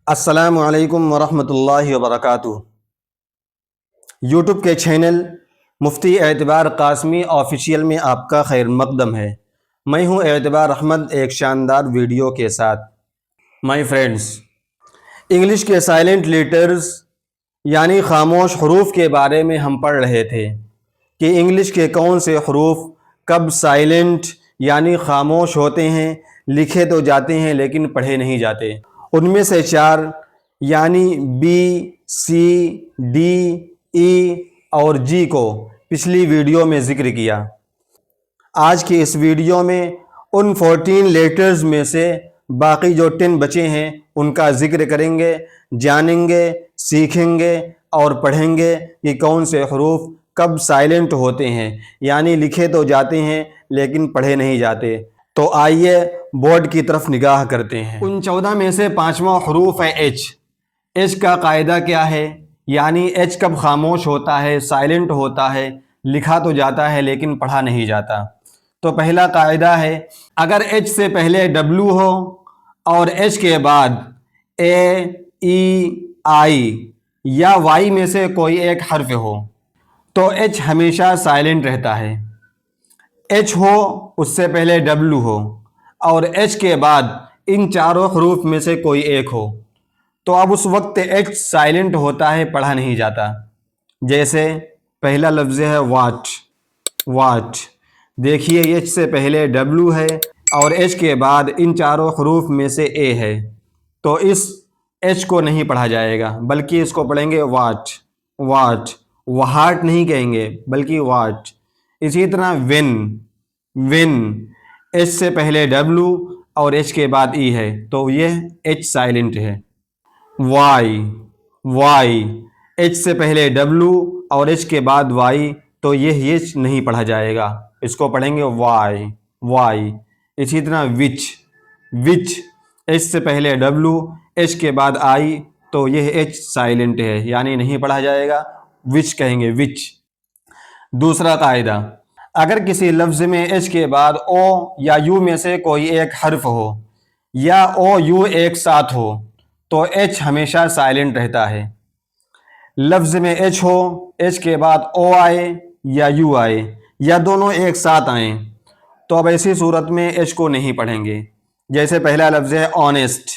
السلام علیکم ورحمۃ اللہ وبرکاتہ۔ یوٹیوب کے چینل مفتی اعتبار قاسمی آفیشیل میں آپ کا خیر مقدم ہے۔ میں ہوں اعتبار احمد ایک شاندار ویڈیو کے ساتھ۔ مائی فرینڈز، انگلش کے سائلنٹ لیٹرز یعنی خاموش حروف کے بارے میں ہم پڑھ رہے تھے کہ انگلش کے کون سے حروف کب سائلنٹ یعنی خاموش ہوتے ہیں، لکھے تو جاتے ہیں لیکن پڑھے نہیں جاتے۔ ان میں سے 4 یعنی بی، سی، ڈی، ای اور جی کو پچھلی ویڈیو میں ذکر کیا۔ آج کی اس ویڈیو میں ان 14 لیٹرز میں سے باقی جو 10 بچے ہیں ان کا ذکر کریں گے، جانیں گے، سیکھیں گے اور پڑھیں گے کہ کون سے حروف کب سائلنٹ ہوتے ہیں یعنی لکھے تو جاتے ہیں لیکن پڑھے نہیں جاتے۔ تو آئیے بورڈ کی طرف نگاہ کرتے ہیں۔ ان 14 میں سے 5واں حروف ہے ایچ۔ ایچ کا قاعدہ کیا ہے؟ یعنی ایچ کب خاموش ہوتا ہے، سائلنٹ ہوتا ہے، لکھا تو جاتا ہے لیکن پڑھا نہیں جاتا۔ تو پہلا قاعدہ ہے، اگر ایچ سے پہلے ڈبلیو ہو اور ایچ کے بعد اے، ای، آئی یا وائی میں سے کوئی ایک حرف ہو تو ایچ ہمیشہ سائلنٹ رہتا ہے۔ ایچ ہو، اس سے پہلے ڈبلیو ہو اور ایچ کے بعد ان چاروں حروف میں سے کوئی ایک ہو تو اب اس وقت ایچ سائلنٹ ہوتا ہے، پڑھا نہیں جاتا۔ جیسے پہلا لفظ ہے واٹ۔ واٹ، دیکھیے ایچ سے پہلے ڈبلیو ہے اور ایچ کے بعد ان چاروں حروف میں سے اے ہے تو اس ایچ کو نہیں پڑھا جائے گا بلکہ اس کو پڑھیں گے واٹ۔ واٹ، وہاٹ نہیں کہیں گے بلکہ واٹ۔ اسی طرح وین۔ وین، ایچ سے پہلے ڈبلیو اور ایچ کے بعد ای ہے تو یہ ایچ سائلنٹ ہے۔ وائی۔ وائی، ایچ سے پہلے ڈبلیو اور ایچ کے بعد وائی تو یہ ایچ نہیں پڑھا جائے گا، اس کو پڑھیں گے وائی۔ وائی، اسی طرح وچ۔ وچ، ایچ سے پہلے ڈبلیو ایچ کے بعد آئی تو یہ ایچ سائلنٹ ہے یعنی نہیں پڑھا جائے گا، وچ کہیں گے، وچ۔ دوسرا قاعدہ، اگر کسی لفظ میں ایچ کے بعد او یا یو میں سے کوئی ایک حرف ہو یا او یو ایک ساتھ ہو تو ایچ ہمیشہ سائلنٹ رہتا ہے۔ لفظ میں ایچ ہو، ایچ کے بعد او آئے یا یو آئے یا دونوں ایک ساتھ آئیں تو اب ایسی صورت میں ایچ کو نہیں پڑھیں گے۔ جیسے پہلا لفظ ہے آنیسٹ۔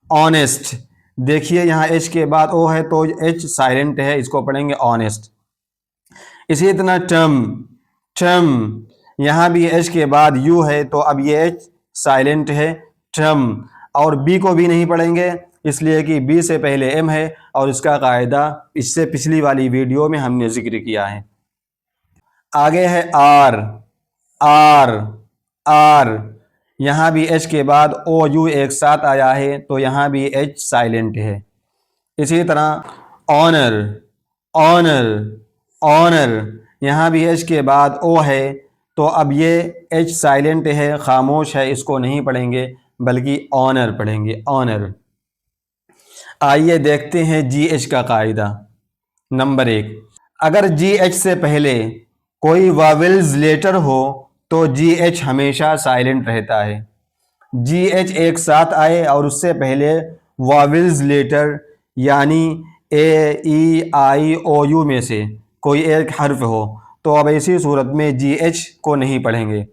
آنیسٹ، دیکھیے یہاں ایچ کے بعد او ہے تو ایچ سائلنٹ ہے، اس کو پڑھیں گے آنیسٹ۔ اسی طرح ٹرم۔ ٹرم، یہاں بھی ایچ کے بعد یو ہے تو اب یہ ایچ سائلنٹ ہے، ٹرم۔ اور بی کو بھی نہیں پڑھیں گے اس لیے کہ بی سے پہلے ایم ہے اور اس کا قاعدہ اس سے پچھلی والی ویڈیو میں ہم نے ذکر کیا ہے۔ آگے ہے آر۔ آر۔ آر، یہاں بھی ایچ کے بعد او یو ایک ساتھ آیا ہے تو یہاں بھی ایچ سائلنٹ ہے۔ اسی طرح آنر۔ آنر۔ آنر، یہاں بھی ایچ کے بعد او ہے تو اب یہ ایچ سائلنٹ ہے، خاموش ہے، اس کو نہیں پڑھیں گے بلکہ آنر پڑھیں گے، آنر۔ آئیے دیکھتے ہیں جی ایچ کا قاعدہ۔ نمبر 1، اگر جی ایچ سے پہلے کوئی واولز لیٹر ہو تو جی ایچ ہمیشہ سائلنٹ رہتا ہے۔ جی ایچ ایک ساتھ آئے اور اس سے پہلے واولز لیٹر یعنی اے، ای، آئی، او، یو میں سے کوئی ایک حرف ہو تو اب ایسی صورت میں جی ایچ کو نہیں پڑھیں گے۔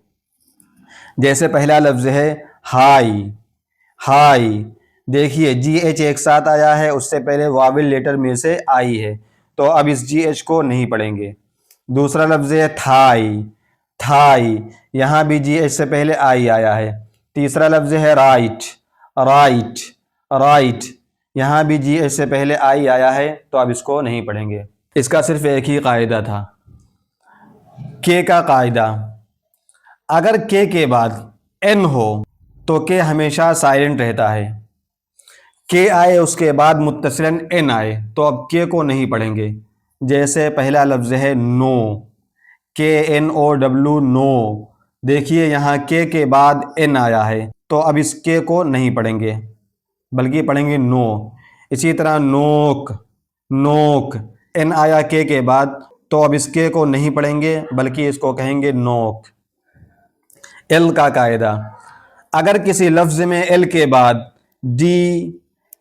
جیسے پہلا لفظ ہے ہائی۔ ہائی، دیکھیے جی ایچ ایک ساتھ آیا ہے، اس سے پہلے واول لیٹر میں سے آئی ہے تو اب اس جی ایچ کو نہیں پڑھیں گے۔ دوسرا لفظ ہے تھائی۔ تھائی، یہاں بھی جی ایچ سے پہلے آئی آیا ہے۔ تیسرا لفظ ہے رائٹ۔ رائٹ۔ رائٹ، یہاں بھی جی ایچ سے پہلے آئی آیا ہے تو اب اس کو نہیں پڑھیں گے۔ اس کا صرف ایک ہی قاعدہ تھا، کے کا قاعدہ۔ اگر کے کے بعد این ہو تو کے ہمیشہ سائلنٹ رہتا ہے۔ کے آئے اس کے بعد متصلاً این آئے تو اب کے کو نہیں پڑھیں گے۔ جیسے پہلا لفظ ہے نو، کے این او ڈبلو، نو۔ دیکھیے یہاں کے بعد این آیا ہے تو اب اس کے کو نہیں پڑھیں گے بلکہ پڑھیں گے نو۔ اسی طرح نوک۔ نوک، این آیا کے بعد تو اب اس کے کو نہیں پڑھیں گے بلکہ اس کو کہیں گے نوک۔ ایل کا قاعدہ، اگر کسی لفظ میں ایل کے بعد ڈی،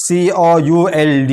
COULD,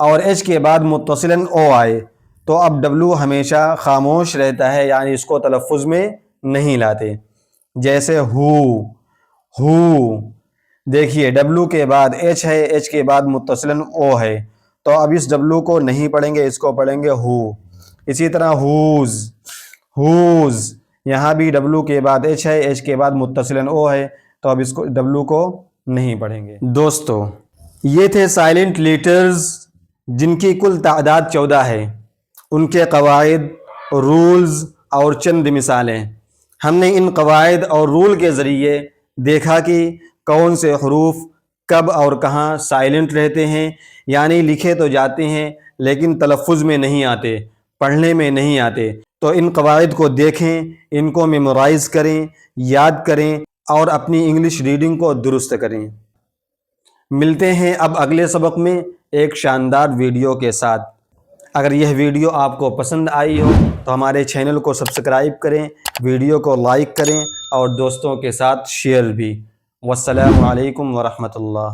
اور ایچ کے بعد متصلاً او آئے تو اب ڈبلو ہمیشہ خاموش رہتا ہے، یعنی اس کو تلفظ میں نہیں لاتے۔ جیسے ہو، دیکھیے ڈبلو کے بعد ایچ ہے، ایچ کے بعد متصلاً او ہے، تو اب اس ڈبلو کو نہیں پڑھیں گے، اس کو پڑھیں گے ہو۔ اسی طرح ہوز، یہاں بھی ڈبلو کے بعد ایچ ہے، ایچ کے بعد متصلاً او ہے، تو اب اس کو ڈبلو کو نہیں پڑھیں گے۔ دوستو یہ تھے سائلنٹ لیٹرز جن کی کل تعداد 14 ہے، ان کے قواعد، رولز اور چند مثالیں۔ ہم نے ان قواعد اور رول کے ذریعے دیکھا کہ کون سے حروف کب اور کہاں سائلنٹ رہتے ہیں، یعنی لکھے تو جاتے ہیں لیکن تلفظ میں نہیں آتے، پڑھنے میں نہیں آتے۔ تو ان قواعد کو دیکھیں، ان کو میمورائز کریں، یاد کریں اور اپنی انگلش ریڈنگ کو درست کریں۔ ملتے ہیں اب اگلے سبق میں ایک شاندار ویڈیو کے ساتھ۔ اگر یہ ویڈیو آپ کو پسند آئی ہو تو ہمارے چینل کو سبسکرائب کریں، ویڈیو کو لائک کریں اور دوستوں کے ساتھ شیئر بھی۔ والسلام علیکم ورحمۃ اللہ۔